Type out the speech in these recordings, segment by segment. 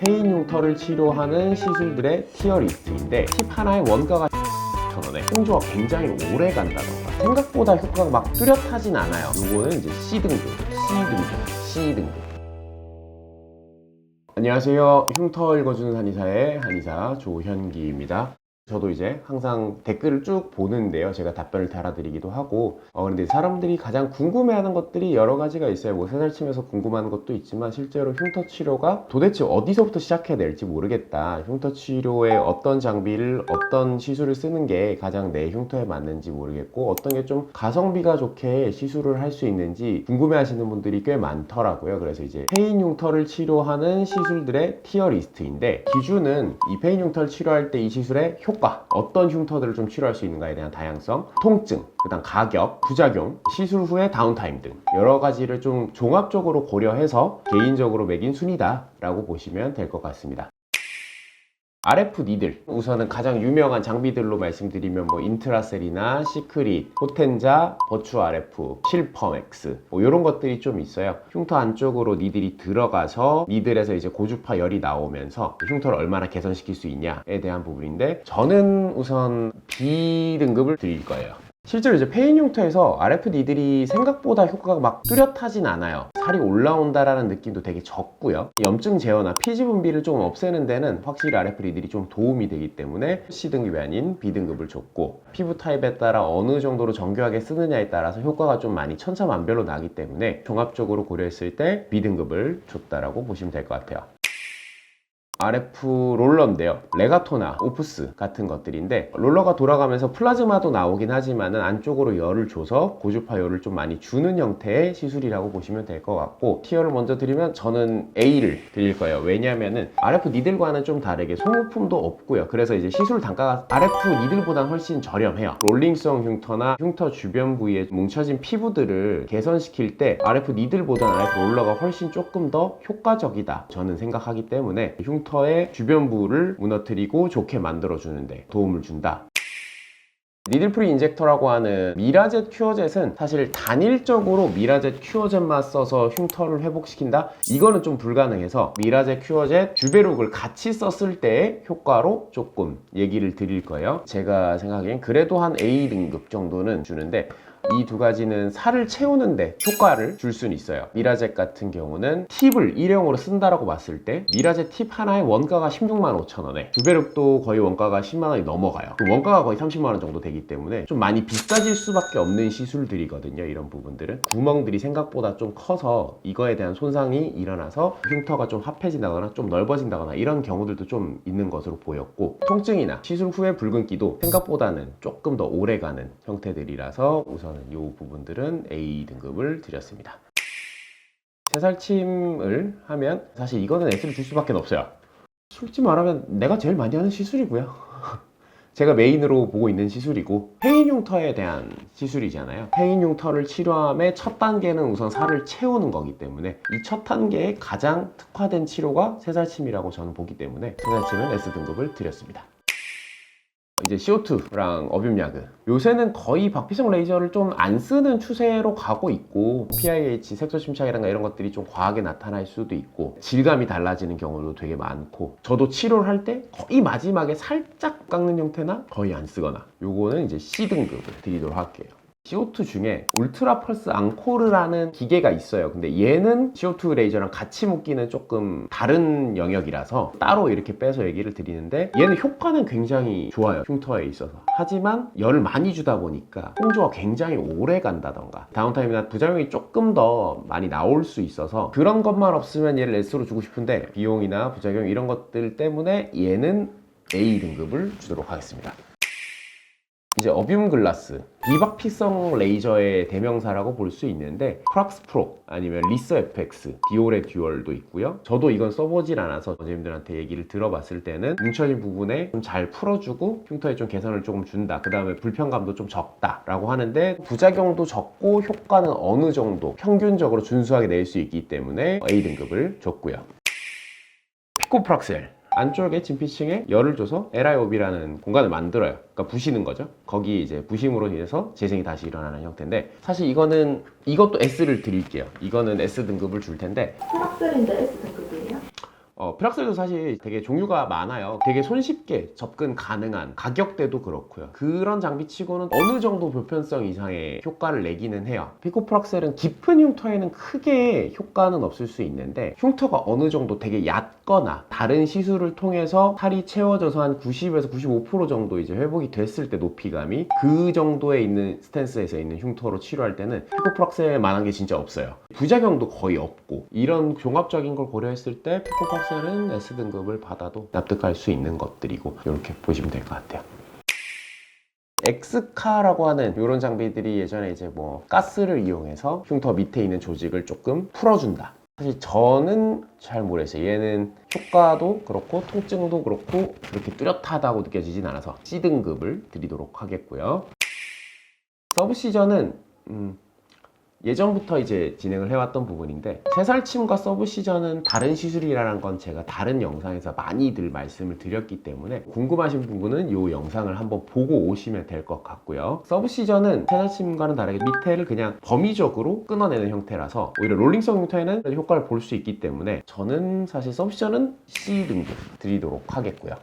페인 흉터를 치료하는 시술들의 티어 리스트인데 팁 하나의 원가가 1,000원에 홍조가 굉장히 오래 간다던가 생각보다 효과가 막 뚜렷하진 않아요. 요거는 이제 C등급. 안녕하세요. 흉터 읽어주는 한의사의 한의사 조현기입니다. 저도 이제 항상 댓글을 쭉 보는데요. 제가 답변을 달아드리기도 하고 근데 사람들이 가장 궁금해하는 것들이 여러 가지가 있어요. 뭐 새살침에서 궁금한 것도 있지만 실제로 흉터 치료가 도대체 어디서부터 시작해야 될지 모르겠다. 흉터 치료에 어떤 장비를 어떤 시술을 쓰는 게 가장 내 흉터에 맞는지 모르겠고 어떤 게 좀 가성비가 좋게 시술을 할 수 있는지 궁금해하시는 분들이 꽤 많더라고요. 그래서 이제 페인 흉터를 치료하는 시술들의 티어 리스트인데 기준은 이 페인 흉터를 치료할 때 이 시술의 효과, 어떤 흉터들을 좀 치료할 수 있는가에 대한 다양성, 통증, 그 다음 가격, 부작용, 시술 후의 다운타임 등 여러 가지를 좀 종합적으로 고려해서 개인적으로 매긴 순위다 라고 보시면 될 것 같습니다. RF 니들, 우선은 가장 유명한 장비들로 말씀드리면 뭐 인트라셀이나 시크릿, 포텐자, 버추 RF, 실펌X 뭐 이런 것들이 좀 있어요. 흉터 안쪽으로 니들이 들어가서 니들에서 이제 고주파 열이 나오면서 흉터를 얼마나 개선시킬 수 있냐에 대한 부분인데 저는 우선 B등급을 드릴 거예요. 실제로 이제 페인 흉터에서 RF 니들이 생각보다 효과가 막 뚜렷하진 않아요. 살이 올라온다라는 느낌도 되게 적고요. 염증 제어나 피지 분비를 조금 없애는 데는 확실히 RF 니들이 좀 도움이 되기 때문에 C등급이 아닌 B등급을 줬고 피부 타입에 따라 어느 정도로 정교하게 쓰느냐에 따라서 효과가 좀 많이 천차만별로 나기 때문에 종합적으로 고려했을 때 B등급을 줬다라고 보시면 될 것 같아요. RF 롤러인데요. 레가토나 오프스 같은 것들인데 롤러가 돌아가면서 플라즈마도 나오긴 하지만은 안쪽으로 열을 줘서 고주파 열을 좀 많이 주는 형태의 시술이라고 보시면 될 것 같고 티어를 먼저 드리면 저는 A를 드릴 거예요. 왜냐면은 RF 니들과는 좀 다르게 소모품도 없고요. 그래서 이제 시술 단가가 RF 니들보다는 훨씬 저렴해요. 롤링성 흉터나 흉터 주변 부위에 뭉쳐진 피부들을 개선시킬 때 RF 니들보다는 RF 롤러가 훨씬 조금 더 효과적이다 저는 생각하기 때문에 흉터의 주변부를 무너뜨리고 좋게 만들어주는데 도움을 준다. 니들프리 인젝터라고 하는 미라젯 큐어젯은 사실 단일적으로 미라젯 큐어젯만 써서 흉터를 회복시킨다? 이거는 좀 불가능해서 미라젯 큐어젯 주베룩을 같이 썼을 때의 효과로 조금 얘기를 드릴 거예요. 제가 생각엔 그래도 한 A등급 정도는 주는데 이 두 가지는 살을 채우는데 효과를 줄 수는 있어요. 미라젯 같은 경우는 팁을 일회용으로 쓴다라고 봤을 때 미라젯 팁 하나의 원가가 16만 5천 원에 주베룩도 거의 원가가 10만 원이 넘어가요. 그 원가가 거의 30만 원 정도 되기 때문에 좀 많이 비싸질 수밖에 없는 시술들이거든요. 이런 부분들은 구멍들이 생각보다 좀 커서 이거에 대한 손상이 일어나서 흉터가 좀 합해진다거나 좀 넓어진다거나 이런 경우들도 좀 있는 것으로 보였고 통증이나 시술 후의 붉은기도 생각보다는 조금 더 오래가는 형태들이라서 우선 이 부분들은 A등급을 드렸습니다. 새살침을 하면 사실 이거는 S를 줄 수밖에 없어요. 솔직히 말하면 내가 제일 많이 하는 시술이고요. 제가 메인으로 보고 있는 시술이고 페인 흉터에 대한 시술이잖아요. 페인 흉터를 치료함의 첫 단계는 우선 살을 채우는 거기 때문에 이 첫 단계에 가장 특화된 치료가 새살침이라고 저는 보기 때문에 새살침은 S등급을 드렸습니다. 이제 CO2랑 어뷸야그 요새는 거의 박피성 레이저를 좀 안 쓰는 추세로 가고 있고 PIH 색소 침착이란가 이런 것들이 좀 과하게 나타날 수도 있고 질감이 달라지는 경우도 되게 많고 저도 치료를 할 때 거의 마지막에 살짝 깎는 형태나 거의 안 쓰거나 요거는 이제 C등급을 드리도록 할게요. CO2 중에 울트라 펄스 앙코르라는 기계가 있어요. 근데 얘는 CO2 레이저랑 같이 묶기는 조금 다른 영역이라서 따로 이렇게 빼서 얘기를 드리는데 얘는 효과는 굉장히 좋아요. 흉터에 있어서. 하지만 열을 많이 주다 보니까 홍조가 굉장히 오래 간다던가 다운타임이나 부작용이 조금 더 많이 나올 수 있어서 그런 것만 없으면 얘를 S로 주고 싶은데 비용이나 부작용 이런 것들 때문에 얘는 A등급을 주도록 하겠습니다. 이제 어뷸 글라스 비박피성 레이저의 대명사라고 볼 수 있는데 프락스 프로 아니면 리서 FX 디올의 듀얼도 있고요. 저도 이건 써보질 않아서 선생님들한테 얘기를 들어봤을 때는 뭉쳐진 부분에 좀 잘 풀어주고 흉터에 좀 개선을 조금 준다. 그 다음에 불편감도 좀 적다 라고 하는데 부작용도 적고 효과는 어느 정도 평균적으로 준수하게 낼 수 있기 때문에 A등급을 줬고요. 피코프락셀 안쪽에 진피층에 열을 줘서 LIOB라는 공간을 만들어요. 그러니까 부시는 거죠. 거기 이제 부심으로 인해서 재생이 다시 일어나는 형태인데 사실 이것도 S를 드릴게요. 이거는 S등급을 줄 텐데 프락셀인데 S등급이에요? 프락셀도 사실 되게 종류가 많아요. 되게 손쉽게 접근 가능한, 가격대도 그렇고요. 그런 장비치고는 어느 정도 보편성 이상의 효과를 내기는 해요. 피코 프락셀은 깊은 흉터에는 크게 효과는 없을 수 있는데, 흉터가 어느 정도 되게 얕거나 다른 시술을 통해서 살이 채워져서 한 90에서 95% 정도 이제 회복이 됐을 때, 높이감이 그 정도에 있는 스탠스에서 있는 흉터로 치료할 때는 피코 프락셀만한 게 진짜 없어요. 부작용도 거의 없고, 이런 종합적인 걸 고려했을 때 피코 프락셀은 S등급을 받아도 납득할 수 있는 것들이고, 이렇게 보시면 될 것 같아요. 엑스카라고 하는 이런 장비들이 예전에 이제 뭐 가스를 이용해서 흉터 밑에 있는 조직을 조금 풀어준다. 사실 저는 잘 모르겠어요. 얘는 효과도 그렇고 통증도 그렇고 그렇게 뚜렷하다고 느껴지진 않아서 C등급을 드리도록 하겠고요. 서브시전은 예전부터 이제 진행을 해왔던 부분인데, 새살침과 서브시전은 다른 시술이라는 건 제가 다른 영상에서 많이들 말씀을 드렸기 때문에 궁금하신 부분은 이 영상을 한번 보고 오시면 될 것 같고요. 서브시전은 새살침과는 다르게 밑에를 그냥 범위적으로 끊어내는 형태라서 오히려 롤링성 흉터에는 효과를 볼 수 있기 때문에 저는 사실 서브시전은 C등급 드리도록 하겠고요.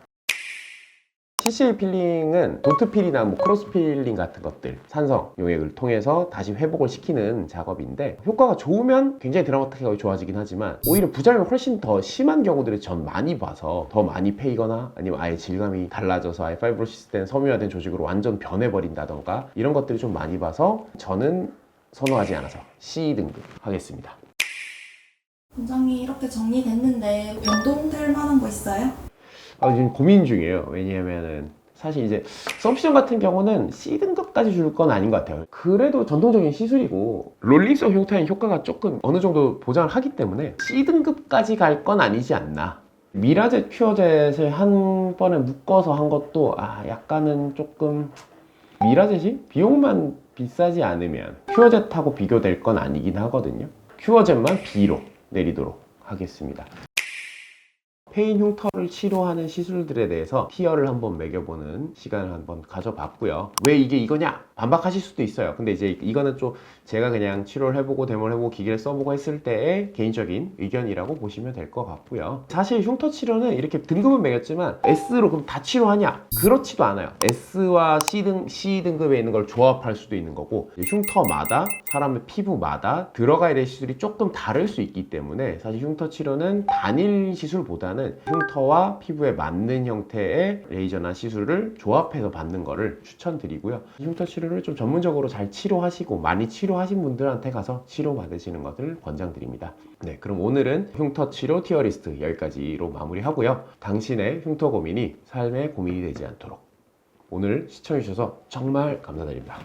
CCL 필링은 도트 필이나 뭐 크로스 필링 같은 것들, 산성 용액을 통해서 다시 회복을 시키는 작업인데, 효과가 좋으면 굉장히 드라마틱하게 좋아지긴 하지만 오히려 부작용이 훨씬 더 심한 경우들을 전 많이 봐서 더 많이 패이거나 아니면 아예 질감이 달라져서 아예 파이브로시스 된 섬유화된 조직으로 완전 변해버린다던가 이런 것들이 좀 많이 봐서 저는 선호하지 않아서 C등급 하겠습니다. 원장이 이렇게 정리됐는데 변동될 만한 거 있어요? 지금 고민 중이에요. 왜냐면은 사실 이제 서브시전 같은 경우는 C등급까지 줄 건 아닌 것 같아요. 그래도 전통적인 시술이고 롤링성 흉터의 효과가 조금 어느 정도 보장을 하기 때문에 C등급까지 갈 건 아니지 않나. 미라젯, 큐어젯을 한 번에 묶어서 한 것도 약간은 조금, 미라젯이 비용만 비싸지 않으면 큐어젯하고 비교될 건 아니긴 하거든요. 큐어젯만 B로 내리도록 하겠습니다. 페인 흉터를 치료하는 시술들에 대해서 티어를 한번 매겨보는 시간을 한번 가져봤고요. 왜 이게 이거냐? 반박하실 수도 있어요. 근데 이제 이거는 좀 제가 그냥 치료를 해보고 데모를 해보고 기계를 써보고 했을 때의 개인적인 의견이라고 보시면 될 것 같고요. 사실 흉터 치료는 이렇게 등급은 매겼지만 S로 그럼 다 치료하냐? 그렇지도 않아요. S와 C등급에 있는 걸 조합할 수도 있는 거고, 흉터마다 사람의 피부마다 들어가야 될 시술이 조금 다를 수 있기 때문에 사실 흉터 치료는 단일 시술보다는 흉터와 피부에 맞는 형태의 레이저나 시술을 조합해서 받는 거를 추천드리고요. 흉터 치료를 좀 전문적으로 잘 치료하시고 많이 치료하신 분들한테 가서 치료 받으시는 것을 권장드립니다. 네, 그럼 오늘은 흉터 치료 티어리스트 여기까지로 마무리하고요. 당신의 흉터 고민이 삶의 고민이 되지 않도록, 오늘 시청해주셔서 정말 감사드립니다.